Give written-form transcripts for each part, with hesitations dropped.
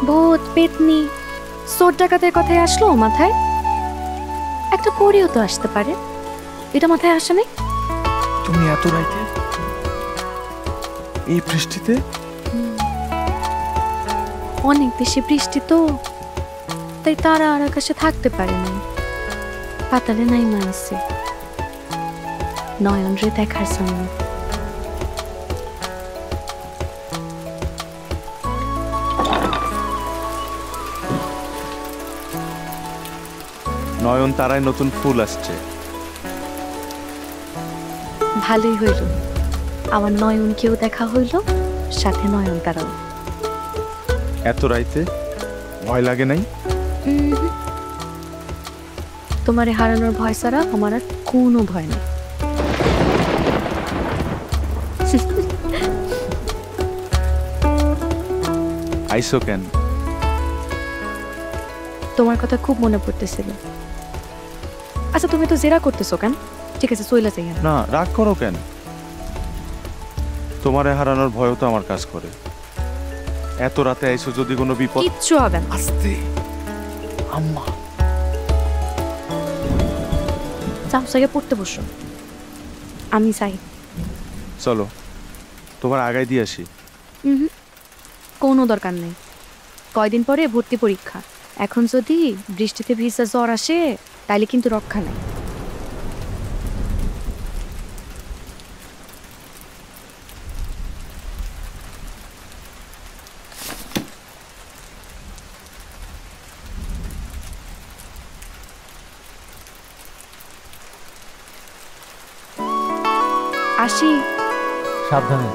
ভূত পেতনি চোর ডাকাতের কথাই আসলো মাথায়? একটা পরিও তো আসতে পারে, এটা মাথায় আসে নাই? তুমি এত রাইতে এই বৃষ্টিতে? অনেক বেশি বৃষ্টি তো, তাই তারা আর আকাশে থাকতে পারে না, পাতালে নাই মাইছে নয়ন রে দেখার জন্য। নয়ন তারায় নতুন ফুল আসছে। ভালোই হইল, আমার নয়নকেও দেখা হইল, সাথে নয়ন তারাও। এত রাইতে ভয় লাগে নাই? তোমারে হারানোর ভয় ছাড়া আমার আর কোনো ভয় নেই। আইসো কেন? তোমার কথা খুব মনে পড়তেছিল। আচ্ছা তুমি তো জেরা করতেছো কেন? ঠিক আছে চইলা যাই। না রাগ করো কেন? তোমারে হারানোর ভয়ও তো আমার কাজ করে। এত রাতে আইসো, যদি কোনো বিপদ। কিচ্ছু হবে না। আস্তে আম্মা। যাও জায়গায় পড়তে বসো, আমি চাই। চলো তোমার আগায় দিয়ে আসি। কোনো দরকার নেই, কয়দিন পরে ভর্তি পরীক্ষা। এখন যদি বৃষ্টিতে ভিজা জ্বর আসে তাইলে কিন্তু রক্ষা নাই। আসি। সাবধানে।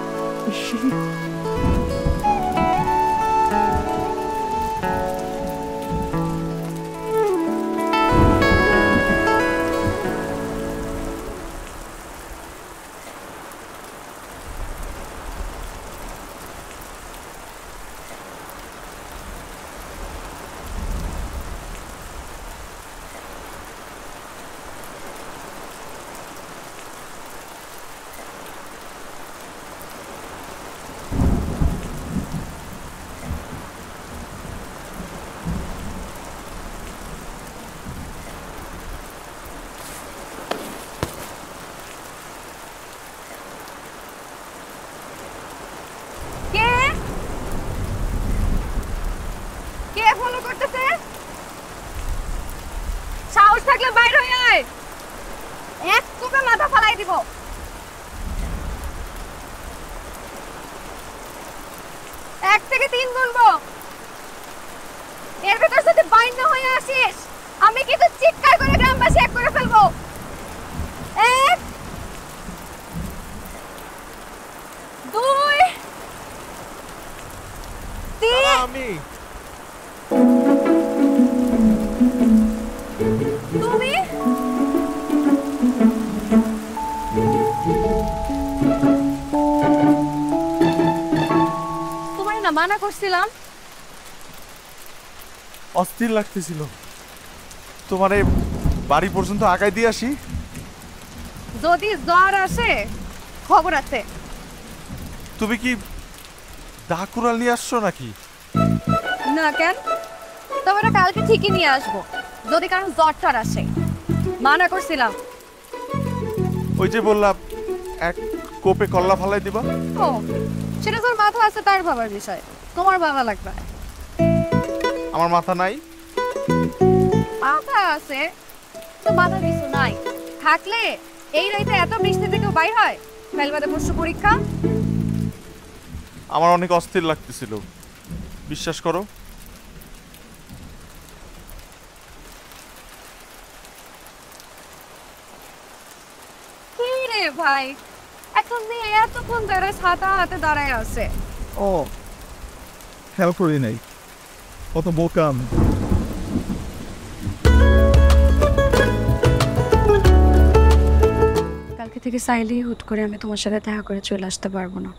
কে ফলো করতেছে? সাহস থাকলে বাইরে হয়ে আয়, এক কোপে মাথা ফালাই দিব। 1 থেকে 3 গুনবো, এর ভেতর যদি বাইর না হয়ে আসিস আমি কিন্তু চিৎকার করে গ্রামবাসী এক করে ফেলবো। 1 2 3। আমি তুমি তোমার না মানা করছিলাম। অস্থির লাগতেছিল। তোমার এই বাড়ি পর্যন্ত আগায় দিয়ে আসি। যদি জ্বর আসে খবর আছে। তুমি কি ডাকুরাল নিয়ে আসছো নাকি? না কেন, তোমার কালকে ঠিকই নিয়ে আসবো যদি কারণ জ্বরটার আসে। মানা করছিলাম। ওই যে বললাম এক কোপে কল্লা ফালাই দিবা। ও সেটা তোর মাথা আছে, তার বাবার বিষয়, তোমার বাবা লাগবে। আমার মাথা নাই। মাথা আছে তো মাথা কিছু নাই। থাকলে এই রাইতে এত বৃষ্টি থেকেও বাইর হয়? ফেলবাদে পরশু পরীক্ষা। আমার অনেক অস্থির লাগতেছিল, বিশ্বাস করো। কি রে ভাই, এখন মেয়ে এতক্ষণ ধরে ছাতা হাতে দাঁড়ায় আছে। ও খেয়াল করি নাই, কত বোকা আমি। কালকে থেকে চাইলেই হুট করে আমি তোমার সাথে দেখা করে চলে আসতে পারবো না।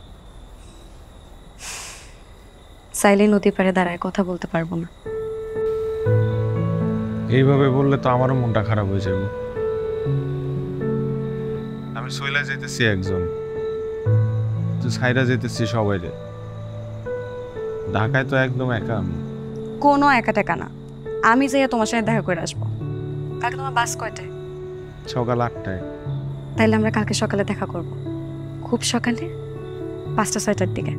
চাইলেই নদী পাড়ে দাঁড়ায় কথা বলতে পারবো না। এইভাবে বললে তো আমারও মনটা খারাপ হয়ে যাবে। আমি সইলা যেতেছি একজন, তুই ছাইরা যেতেছি সবাইরে। ঢাকায় তো একদম একা আমি। কোনো একা টাকা না, আমি যাইয়া তোমার সাথে দেখা করে আসবো। কালকে তোমার বাস কয়টায়? সকাল 8টায়। তাইলে আমরা কালকে সকালে দেখা করব, খুব সকালে 5টা-6টার দিকে।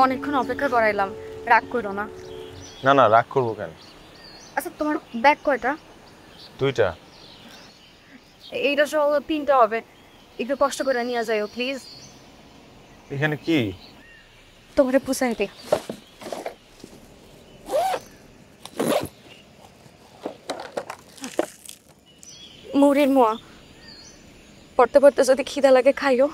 অনেকক্ষণ অপেক্ষা করাইলাম, রাগ করো না। না না, রাগ করবো কেন? আচ্ছা তোমার ব্যাগ কয়টা? 2টা। এইটা সহ 3টা হবে, একটু কষ্ট করে নিয়ে যাইও প্লিজ। এখানে কি? তোমারে পুষাই দে। মুড়ির মোয়া, পড়তে পড়তে যদি খিদা লাগে খাইও।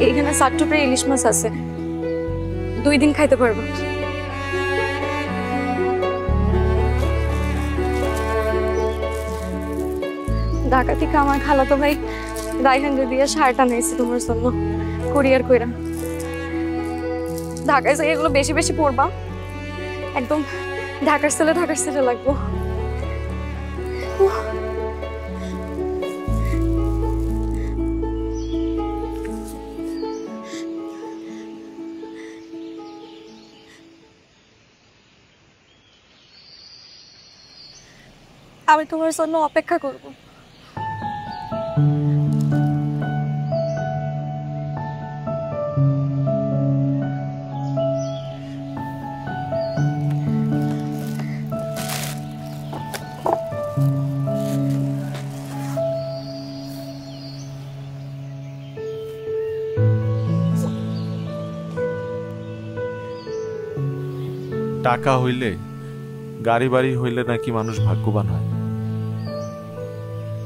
এখানে 7 টুকরা ইলিশ মাছ আছে, 2 দিন খাইতে পারবো। ঢাকা থেকে আমার খালাতো ভাই রায়হান দিয়ে শার্ট আনাইছে তোমার জন্য, কুরিয়ার কইরা। ঢাকায় যাই এগুলো বেশি বেশি পরবা, একদম ঢাকার ছেলে লাগবো। আমি তোমার জন্য অপেক্ষা করব। টাকা হইলে, গাড়ি বাড়ি হইলে নাকি মানুষ ভাগ্যবান হয়।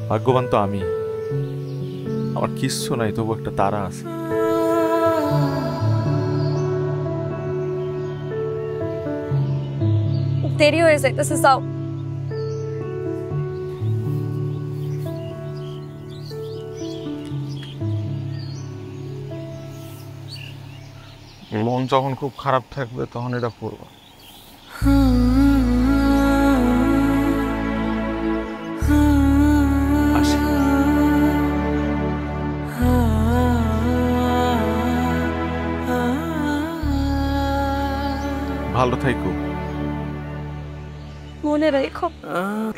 ভাগ্যবান তো আমি, আমার কিচ্ছু নাই, তবু একটা তারা আছে। দেরি হয়ে যাইতেছে, যাও। মন যখন খুব খারাপ থাকবে তখন এটা পড়বো। আসি। ভালো থাইকো। মনে রেখো।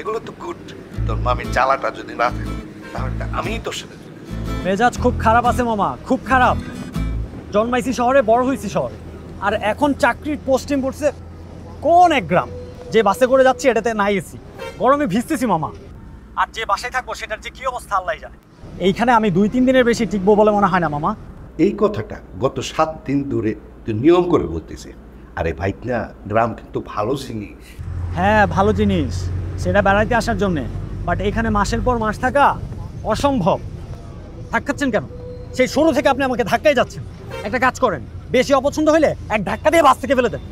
এগুলো তো গুড। তোর মামির জ্বালাটা যদি না থাকে তাহলে আমিই তোর সাথে। মেজাজ খুব খারাপ আছে মামা, খুব খারাপ। জন্মাইছি শহরে, বড় হয়েছি শহরে, আর এখন চাকরির পোস্টিং পড়ছে কোন এক গ্রাম। যে বাসে করে যাচ্ছি এটাতে নাই এসি, গরমে ভিজতেছি মামা। আর যে বাসায় থাকবো সেটার যে কি অবস্থা আল্লাহ জানে। এইখানে আমি 2-3 দিনের বেশি টিকবো বলে মনে হয় না মামা। এই কথাটা গত 7 দিন ধরে তুই নিয়ম করে বলতেছে। আরে ভাই না, গ্রাম কিন্তু ভালো জিনিস। হ্যাঁ ভালো জিনিস, সেটা বেড়াইতে আসার জন্যে, বাট এখানে মাসের পর মাস থাকা অসম্ভব। ধাক্কাচ্ছেন কেন? সেই শুরু থেকে আপনি আমাকে ধাক্কাই যাচ্ছেন। একটা কাজ করেন, বেশি অপছন্দ হলে এক ধাক্কা দিয়ে বাস থেকে ফেলে দেন।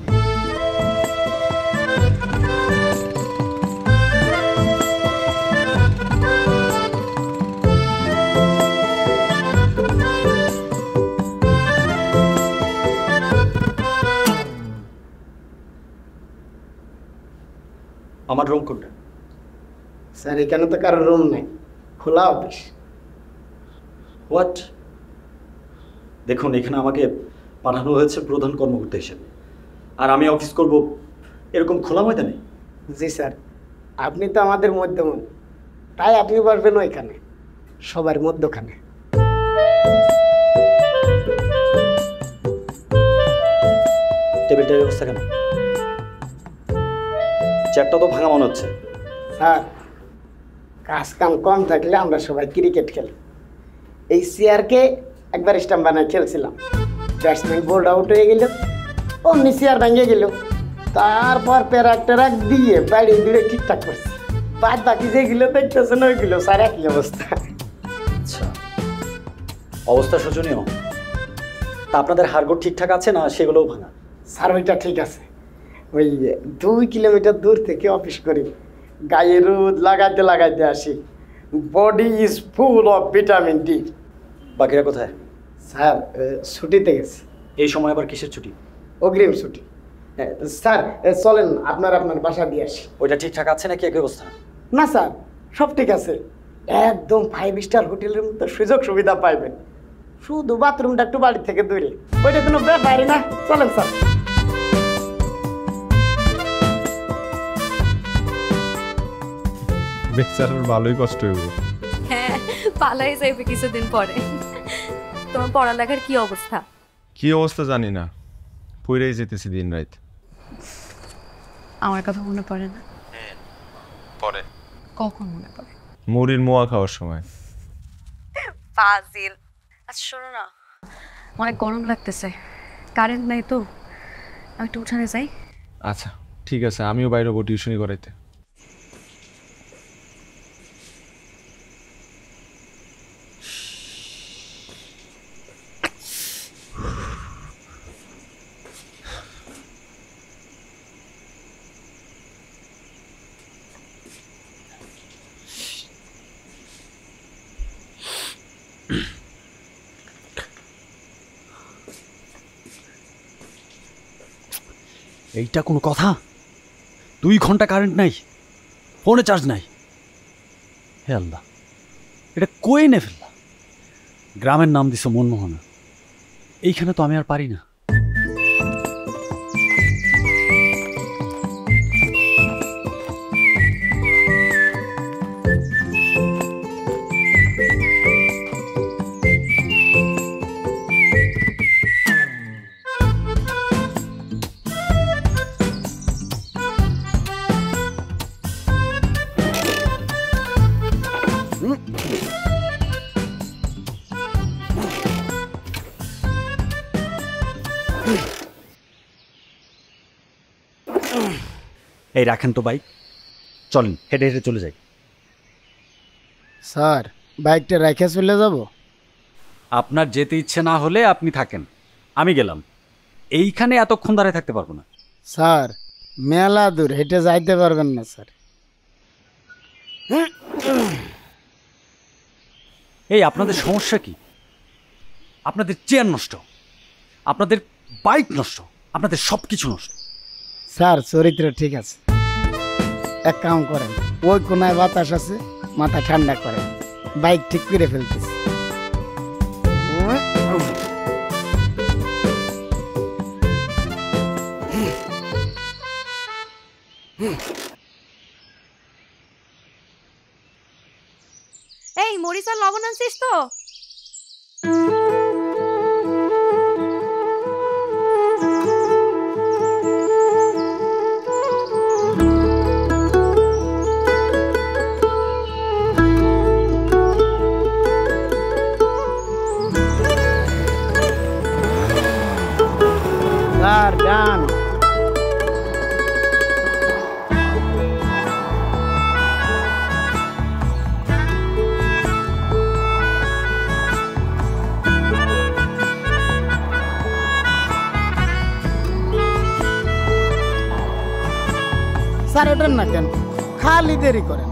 আমার রুম কোনটা? স্যার এখানে তো কারো রুম নেই, খোলা অফিস। হোয়াট? দেখুন, এখানে আমাকে পাঠানো হয়েছে প্রধান কর্মকর্তা হিসেবে, আর আমি অফিস করব এরকম খোলা ময়দানে? জি স্যার, আপনি তো আমাদের মধ্যমন, তাই আপনি পারবেন ওইখানে, সবার মধ্যখানে। টেবিলটার ব্যবস্থা কেন? চেয়ারটা তো ভাঙা মনে হচ্ছে। স্যার কাজ কাম কম থাকলে আমরা সবাই ক্রিকেট খেলি। এই চেয়ারকে একবার স্টাম্প বানায় খেলছিলাম, ব্যাটসম্যান বোল্ড আউট হয়ে গেল, অমনি চেয়ার ভেঙে গেল। তারপর প্যারাক ট্যারাক দিয়ে বাড়ি দিয়ে ঠিকঠাক করছি। বাদ বাকি যেগুলো দেখতেছেন ওইগুলো স্যার একই অবস্থা। আচ্ছা, অবস্থা শোচনীয়। তা আপনাদের হাড়গোড় ঠিকঠাক আছে না সেগুলোও ভাঙা? স্যার ওইটা ঠিক আছে, ওই 2 কিলোমিটার দূর থেকে অফিস করি, গায়ে রোদ লাগাইতে লাগাইতে আসি। Body is full of vitamin D. বাকিরা কোথায়? স্যার ছুটিতে গেছে। এই সময় আবার কিসের ছুটি? অগ্রিম ছুটি। স্যার চলেন আপনার বাসা দিয়ে আসি। ওইটা ঠিকঠাক আছে নাকি একই অবস্থা? না স্যার, সব ঠিক আছে, একদম 5 স্টার হোটেলের মতো সুযোগ সুবিধা পাইবেন। শুধু বাথরুমটা একটু বাড়ি থেকে দূরে, ওইটা কোনো ব্যাপারই না। চলেন স্যার। বেচারার ভালোই কষ্ট হইব। হ্যাঁ, পালাই যাইবে কিছুদিন পরে। তোমার পড়ালেখার কি অবস্থা? কি অবস্থা জানি না, পইরাই যেতেছি দিন রাত। আমার কথা মনে পড়ে না? পরে কখন মনে পড়ে? মুড়ির মোয়া খাওয়ার সময়। ফাজিল। আচ্ছা শোনো না, অনেক গরম লাগতেছে, কারেন্ট নাই তো, আমি একটু উঠানে যাই। আচ্ছা ঠিক আছে, আমিও বাইরে হবো টিউশনি করাইতে। এইটা কোনো কথা? 2 ঘন্টা কারেন্ট নাই, ফোনে চার্জ নাই। হে আল্লাহ, এটা কই নে ফেললা? গ্রামের নাম দিছো মনমোহনা, এইখানে তো আমি আর পারি না। এই রাখেন তো বাইক, চলেন হেঁটে হেঁটে চলে যাই। স্যার বাইকটা রেখে চলে যাব? আপনার যেতে ইচ্ছে না হলে আপনি থাকেন, আমি গেলাম। এইখানে এতক্ষণ দাঁড়িয়ে থাকতে পারবো না। স্যার মেলা দূর, হেঁটে যাইতে পারবেন না স্যার। এই আপনাদের সমস্যা কি? আপনাদের চেয়ার নষ্ট, আপনাদের বাইক নষ্ট, আপনাদের সব কিছু নষ্ট। স্যার চরিত্র ঠিক আছে, এক কাম করেন, ওই কোনায় বাতাস আছে, মাথা ঠান্ডা করেন, বাইক ঠিক করে ফেলতেছি। এই মরিচ আর লবণ আনছিস তো? স্যার ডান। স্যার ওঠেন না কেন, খালি দেরি করেন।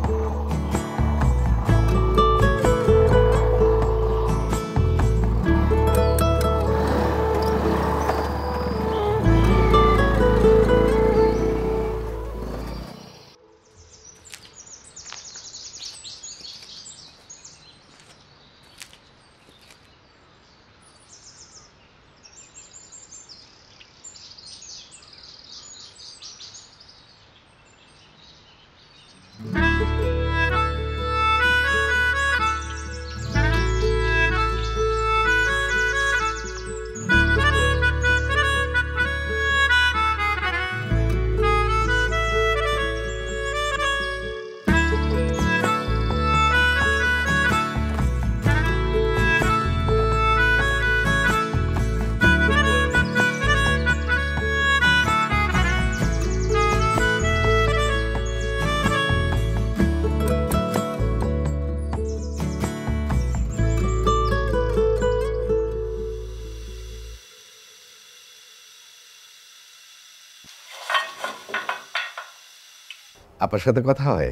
আপনার সাথে কথা হয়?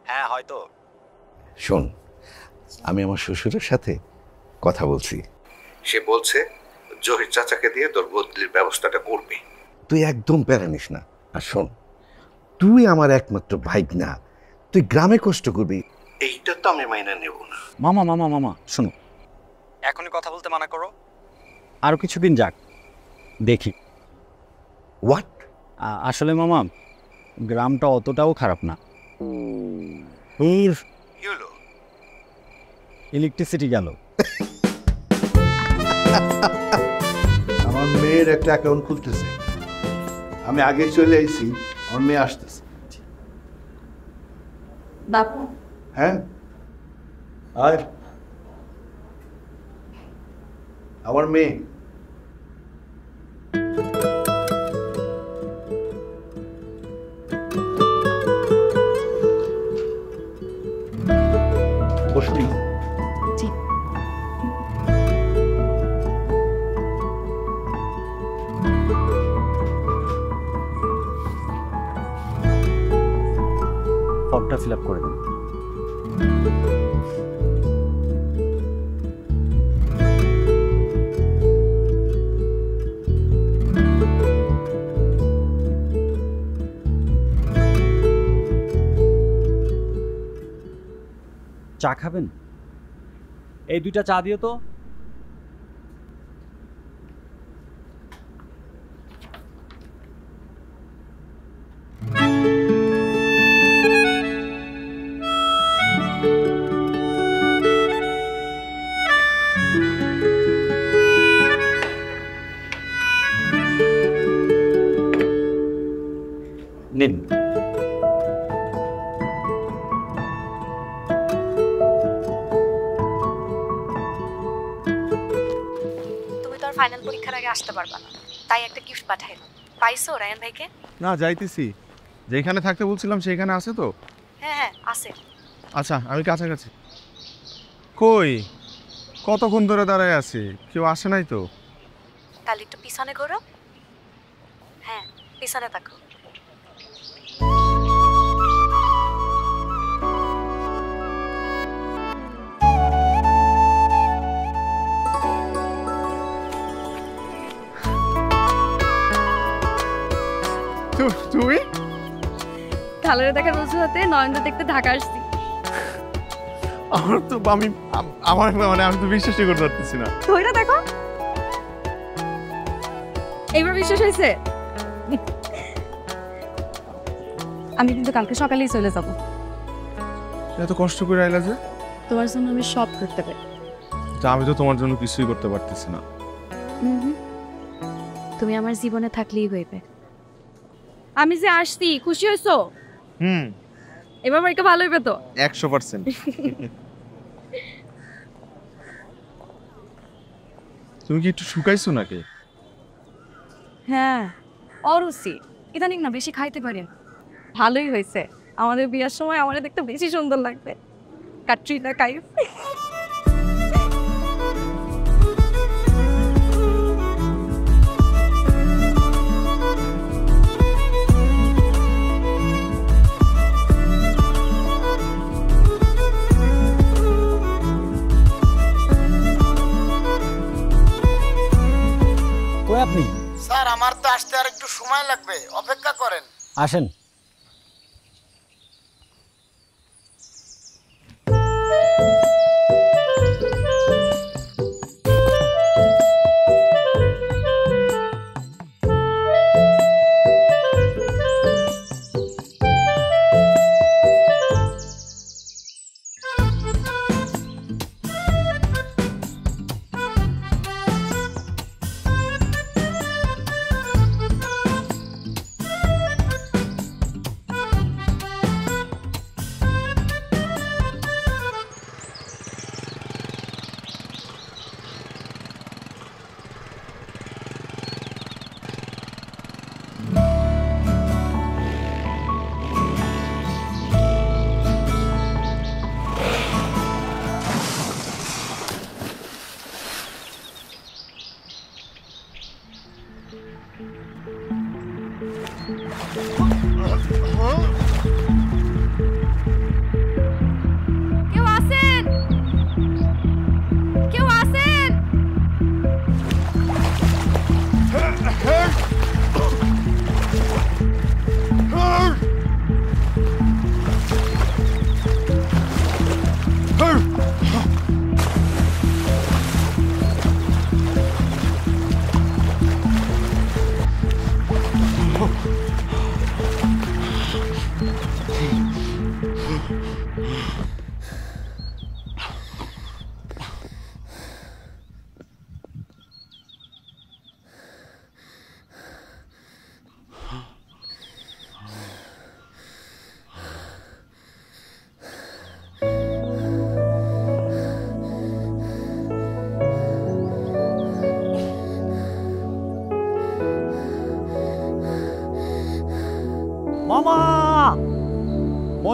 হ্যাঁ হয়তো। শোন, আমি আমার শ্বশুরের সাথে কথা বলছি, সে বলছে জহির চাচাকে দিয়ে তোর বদলির ব্যবস্থাটা করবে। তুই একদম প্যারা নিস না। আর শোন, তুই আমার একমাত্র ভাইগনা, তুই গ্রামে কষ্ট করবি এইটা তো আমি মাইনা নেব না। মামা মামা মামা শোনো, এখনই কথা বলতে মানা করো, আরো কিছুদিন যাক দেখি। হোয়াট? আসলে মামা গ্রামটা অতটাও খারাপ না। ইলেকট্রিসিটি গেল। আমার মেয়ের একটা অ্যাকাউন্ট খুলতেছে, আমি আগে চলে আইছি, আমার মেয়ে আসতেছে। বাপু হ্যাঁ আর আমার মেয়ে বসবি? জি। ফর্মটা ফিল আপ করে দেন। চা খাবেন? এই 2টা চা দিও তো। নিন। তুমি তো আর ফাইনাল পরীক্ষার আগে আসতে পারবা না, তাই একটা গিফট পাঠাইলাম। পাইছো রায়ান ভাইকে? না, যাইতেছি। যেখানে থাকতে বলছিলাম সেখানে আছে তো? হ্যাঁ হ্যাঁ আছে। আচ্ছা, আমি কাছাকাছি। কই, কতক্ষণ ধরে দাঁড়ায় আছি, কেউ আসে নাই তো? তাহলে একটু পিছনে ঘোরো। হ্যাঁ পিছনে তাকো। তুমি খালারে দেখার অজুহাতে নয়নদা দেখতে ঢাকা আসছি। আমার তো আমার মানে আমি তো বিশ্বাসই করতে পারতেছি না। ধইরা দেখো, এইবার বিশ্বাস হয়েছে? আমি কিন্তু কালকে সকালেই চলে যাব। এত কষ্ট করে আইলা যে? তোমার জন্য আমি সব করতে পারি। তা আমি তো তোমার জন্য কিছুই করতে পারতেছি না। তুমি আমার জীবনে থাকলেই হইবে। আমি যে আসছি, খুশি হইছো? এবার পরীক্ষা ভালো হইবে তো? 100%। তুমি কি একটু শুকাইছো নাকি? হ্যাঁ অরুচি, ইদানিং না বেশি খাইতে পারি না। ভালোই হয়েছে, আমাদের বিয়ার সময় আমাদের দেখতে বেশি সুন্দর লাগবে। ক্যাটরিনা কাইফ। কই আপনি? স্যার আমার তো আসতে আর একটু সময় লাগবে, অপেক্ষা করেন। আসেন।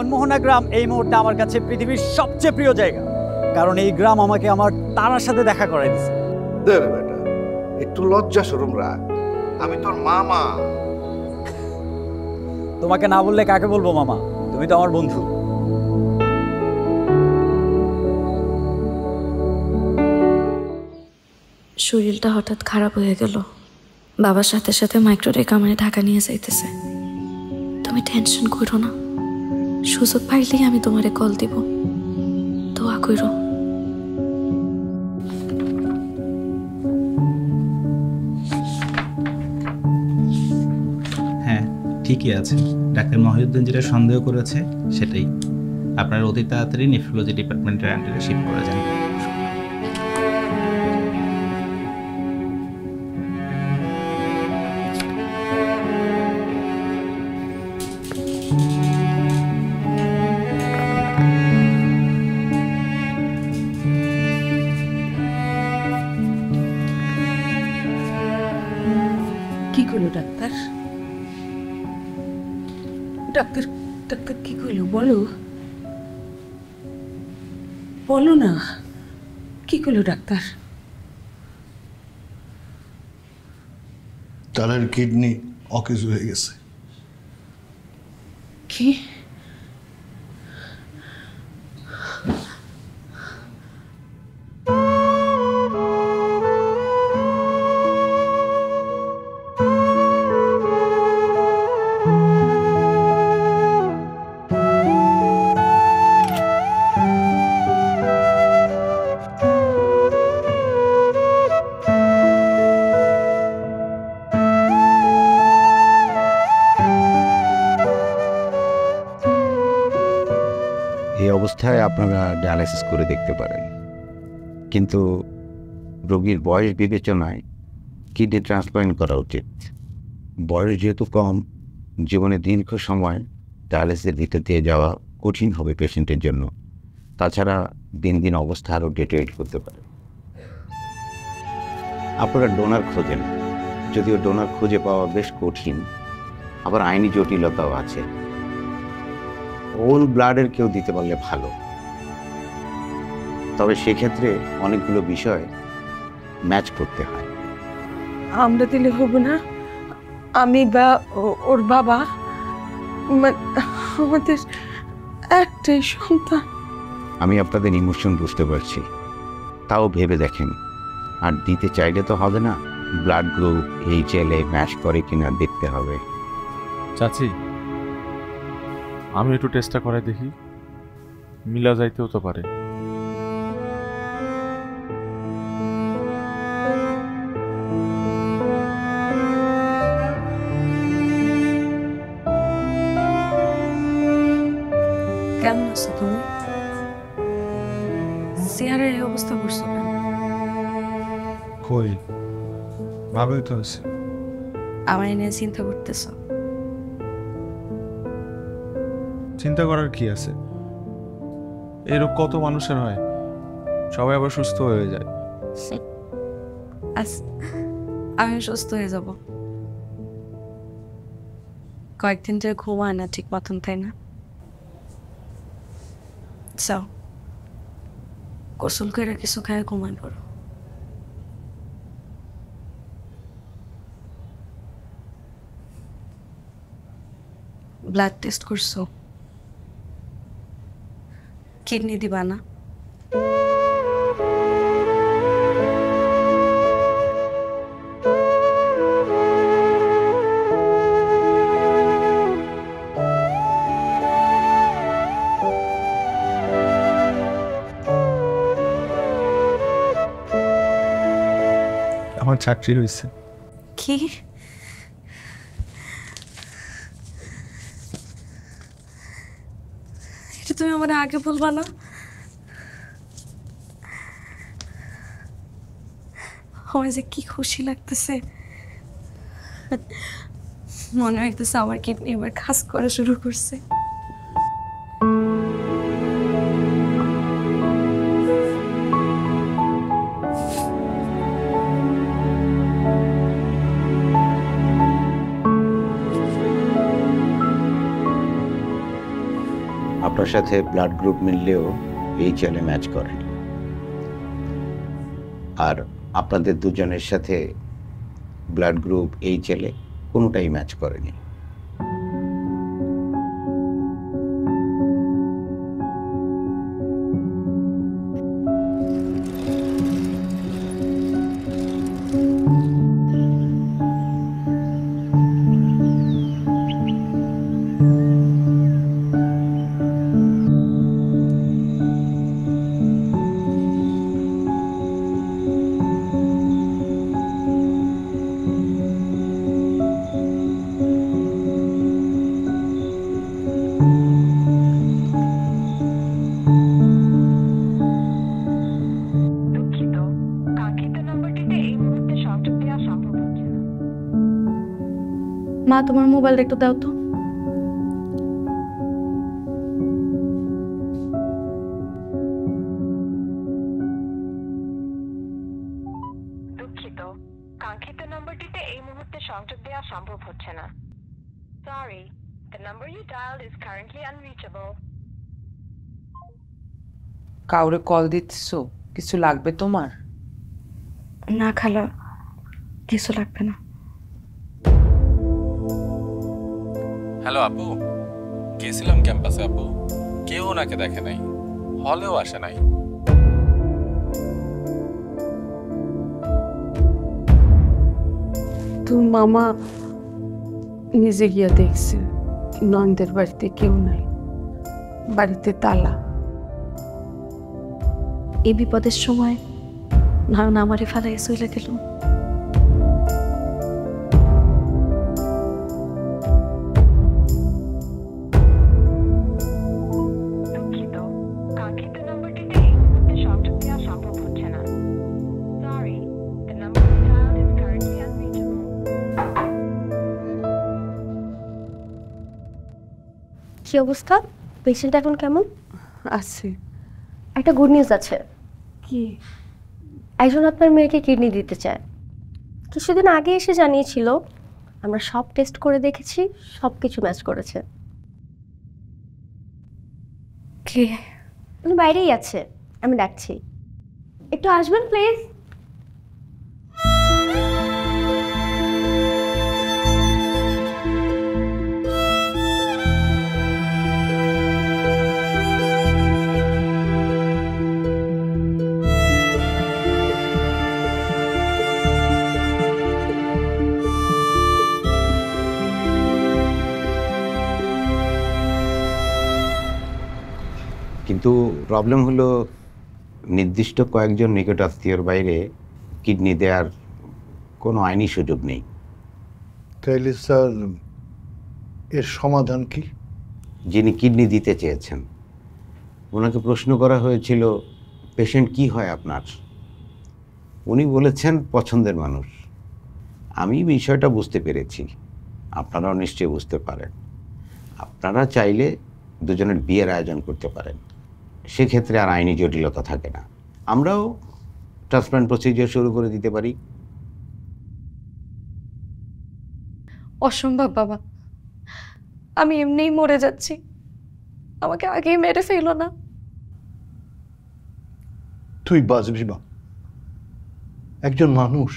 মনমোহনা গ্রাম এই মুহূর্তে আমার কাছে পৃথিবীর সবচেয়ে প্রিয় জায়গা, কারণ এই গ্রাম আমাকে আমার তারার সাথে দেখা করাই দিছে। দেখ বেটা, একটু লজ্জা শরম রাখ, আমি তোর মামা। তোমাকে না বললে কাকে বলবো মামা? তুমি তো আমার বন্ধু। শরীরটা হঠাৎ খারাপ হয়ে গেল। বাবার সাথে সাথে মাইক্রোরে কামারে ঢাকা নিয়ে যাইতেছে। তুমি টেনশন করো না, সুযোগ পাইলেই আমি তোমারে কল দিব। দোয়া করো। হ্যাঁ, ঠিকই আছে। ডাক্তার মহিউদ্দিন যেটা সন্দেহ করেছে সেটাই। আপনার অতি তাড়াতাড়ি নেফ্রোলজি ডিপার্টমেন্টের আন্ডারে শিফট করে যান। কি করলো ডাক্তার? ডাক্তার ডাক্তার কি করলো বলো, বলো না, কি করলো ডাক্তার? তারের কিডনি অকেজ হয়ে গেছে। কি? এই অবস্থায় আপনারা ডায়ালাইসিস করে দেখতে পারেন, কিন্তু রোগীর বয়স বিবেচনায় কিডনি ট্রান্সপ্লান্ট করা উচিত। বয়স যেহেতু কম, জীবনে দীর্ঘ সময় ডায়ালাইসিসের ভিতর দিয়ে যাওয়া কঠিন হবে পেশেন্টের জন্য। তাছাড়া দিন দিন অবস্থা আরও ডিটেরিয়েট করতে পারে। আপনারা ডোনার খোঁজেন, যদিও ডোনার খুঁজে পাওয়া বেশ কঠিন, আবার আইনি জটিলতাও আছে। হোল ব্লাডের কেউ দিতে পারলে ভালো, তবে সেক্ষেত্রে অনেকগুলো বিষয় ম্যাচ করতে হয়। আমরা দিলে হবে না? আমি বা ওর বাবা, আমাদের একটাই সন্তান। আমি আপনাদের ইমোশন বুঝতে পারছি, তাও ভেবে দেখেন। আর দিতে চাইলে তো হবে না, ব্লাড গ্রুপ HLA ম্যাচ করে কিনা দেখতে হবে। চাচি, আমি একটু টেস্টটা করে দেখি, মিলা যাইতেও তো পারে। কেমন আছো তুমি? চেয়ারের এই অবস্থা করছো কেন? কই, ভালোই তো আছে। আমার নিয়ে চিন্তা করতেছ? চিন্তা করার কি আছে? এরকম কত মানুষের হয়, সবাই আবার সুস্থ হয়ে যায়। আমি সুস্থ হয়ে যাব। কয়েকদিন ধরে ঘুমায় না ঠিক মতন, তাই না? যাও, গোসল করে কিছু খায় ঘুমায় পড়ো। ব্লাড টেস্ট করছো? কিডনি দিবা না? আমার চাকরি হয়েছে। কি? এটা তুমি আমার আগে বলবা না? আমার যে কি খুশি লাগতেছে, মনে হইতেছে আমার কিডনি এবার কাজ করা শুরু করছে। সাথে ব্লাড গ্রুপ মিললেও এই ছেলে ম্যাচ করেনি, আর আপনাদের দুজনের সাথে ব্লাড গ্রুপ এই ছেলে কোনোটাই ম্যাচ করেনি। মা, তোমার মোবাইলটা একটু দাও তো। দুঃখিত, কাঙ্ক্ষিত নম্বরটিতে এই মুহূর্তে সংযোগ দেওয়া সম্ভব হচ্ছে না। Sorry, the number you dialed is currently unreachable. কাউরে কল দিচ্ছো? কিছু লাগবে তোমার? না খালা, কিছু লাগবে না। হ্যালো আপু, গেছিলাম ক্যাম্পাসে আপু, কেউ ওনাকে দেখে নাই, হলেও আসে নাই। তো মামা নিজে গিয়া দেখছে নন্দের বাড়িতে কেউ নাই, বাড়িতে তালা। এই বিপদের সময় নয়ন আমারে ফেলাই চলে গেল। দুঃখিত, কাঙ্ক্ষিত নম্বরটিতে এই মুহূর্তে সংযোগ দেওয়া সম্ভব হচ্ছে না। Sorry, the number you dialed is currently unreachable. কি অবস্থা? পেশেন্ট এখন কেমন আছে? একটা গুড নিউজ আছে। কি? একজন আপনার মেয়েকে কিডনি দিতে চায়। কিছুদিন আগে এসে জানিয়েছিল, আমরা সব টেস্ট করে দেখেছি, সব কিছু ম্যাচ করেছে। কে? উনি বাইরেই আছে, আমি ডাকছি। একটু আসবেন প্লিজ। কিন্তু প্রবলেম হলো নির্দিষ্ট কয়েকজন নিকট আত্মীয়র বাইরে কিডনি দেওয়ার কোনো আইনি সুযোগ নেই। তাইলে স্যার এর সমাধান কি? যিনি কিডনি দিতে চেয়েছেন ওনাকে প্রশ্ন করা হয়েছিল, পেশেন্ট কি হয় আপনার? উনি বলেছেন পছন্দের মানুষ। আমি বিষয়টা বুঝতে পেরেছি, আপনারাও নিশ্চয়ই বুঝতে পারেন। আপনারা চাইলে দুজনের বিয়ের আয়োজন করতে পারেন, সেক্ষেত্রে আর আইনি জটিলতা থাকে না। আমরাও ট্রান্সপ্লান্ট প্রসিজিওর শুরু করে দিতে পারি। অসম্ভব বাবা, আমি এমনিই মরে যাচ্ছি, আমাকে আগেই মেরে ফেলো না। তুই বাঁচবি মা। একজন মানুষ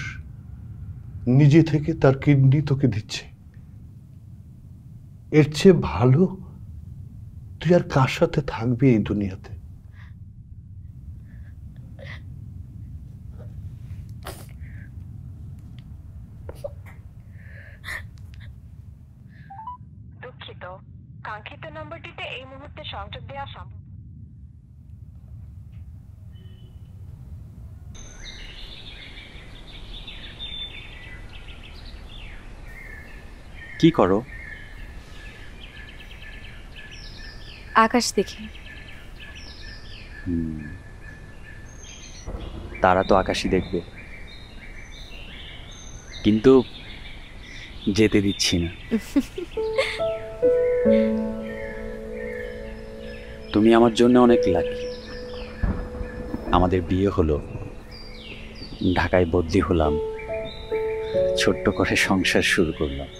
নিজে থেকে তার কিডনি তোকে দিচ্ছে, এর চেয়ে ভালো তুই আর কার সাথে থাকবি এই দুনিয়াতে? দুঃখিত, কাঙ্ক্ষিত নম্বরটিতে এই মুহূর্তে সংযোগ দেওয়া সম্ভব। কি করো? আকাশ দেখি। তারা তো আকাশই দেখবে, কিন্তু যেতে দিচ্ছি না। তুমি আমার জন্য অনেক লাকি। আমাদের বিয়ে হলো, ঢাকায় বদলি হলাম, ছোট্ট করে সংসার শুরু করলাম।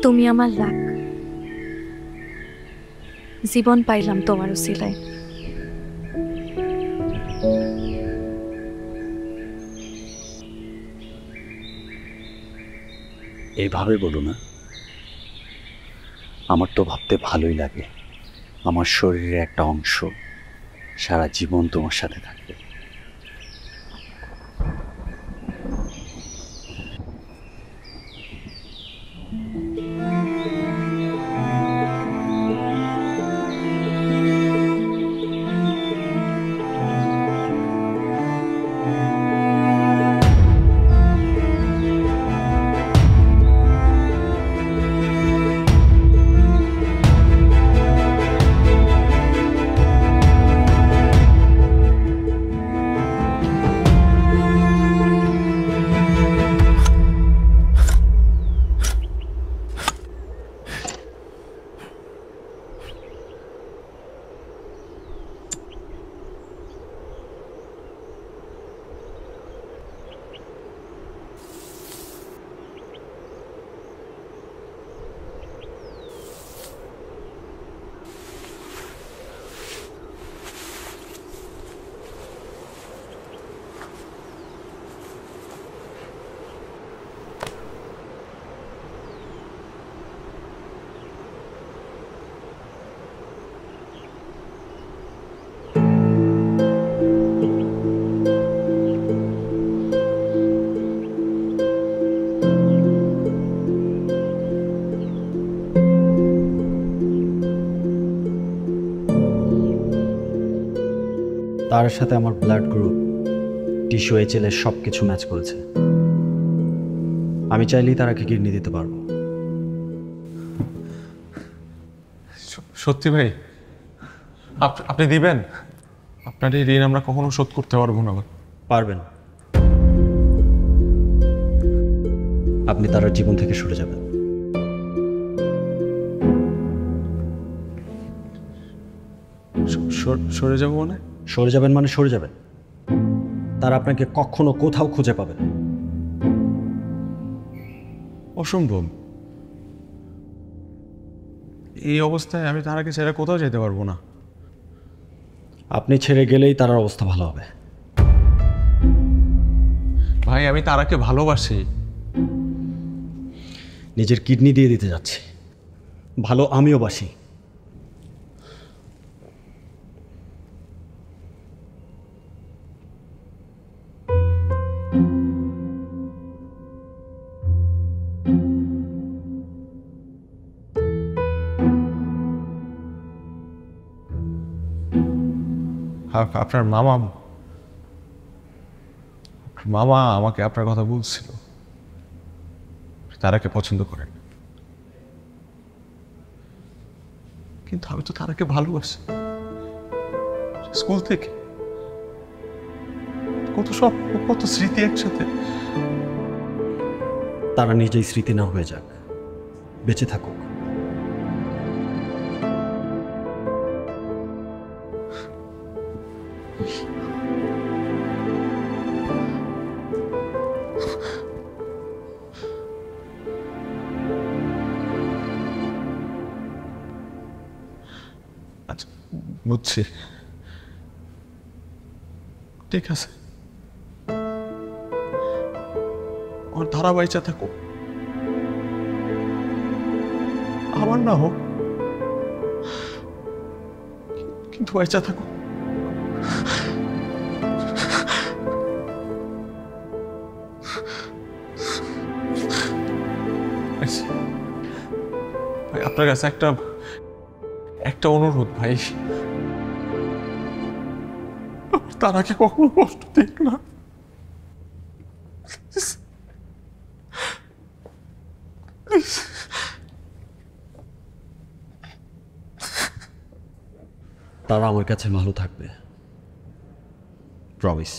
তুমি আমার লাক। জীবন পাইলাম তোমার উসিলায়। এইভাবে বলো না, আমার তো ভাবতে ভালোই লাগে আমার শরীরের একটা অংশ সারা জীবন তোমার সাথে থাকবে। তার সাথে আমার ব্লাড গ্রুপ, টিস্যু, HL এর সব কিছু ম্যাচ করেছে। আমি চাইলেই তারাকে কিডনি দিতে পারবো। সত্যি ভাই, আপনি দিবেন? আপনার এই ঋণ আমরা কখনো শোধ করতে পারবো না। পারবেন। আপনি তার জীবন থেকে সরে যাবেন। সরে যাবো মানে? সরে যাবেন মানে সরে যাবেন। তারা আপনাকে কখনো কোথাও খুঁজে পাবেন। অসম্ভব। এই অবস্থায় আমি তারাকে ছেড়ে কোথাও যেতে পারবো না। আপনি ছেড়ে গেলেই তার অবস্থা ভালো হবে। ভাই, আমি তারাকে ভালোবাসি। নিজের কিডনি দিয়ে দিতে যাচ্ছি। ভালো আমিও বাসি। আপনার মামা আমাকে আপনার কথা বলছিল, তারাকে পছন্দ করেন। কিন্তু আমি তো তারাকে ভালোবাসি স্কুল থেকে। কত স্বপ্ন, কত স্মৃতি একসাথে। তারা নিজেই স্মৃতি না হয়ে যাক, বেঁচে থাকুক। আচ্ছা, বুঝছি, ঠিক আছে। আমার ধারা বাইচা থাকো, আমার না হোক, কিন্তু বাইচা থাকো। ভাই, আপনার কাছে একটা অনুরোধ ভাই, তারাকে কখনো কষ্ট দিক না। তারা আমার কাছে ভালো থাকবে, প্রমিস।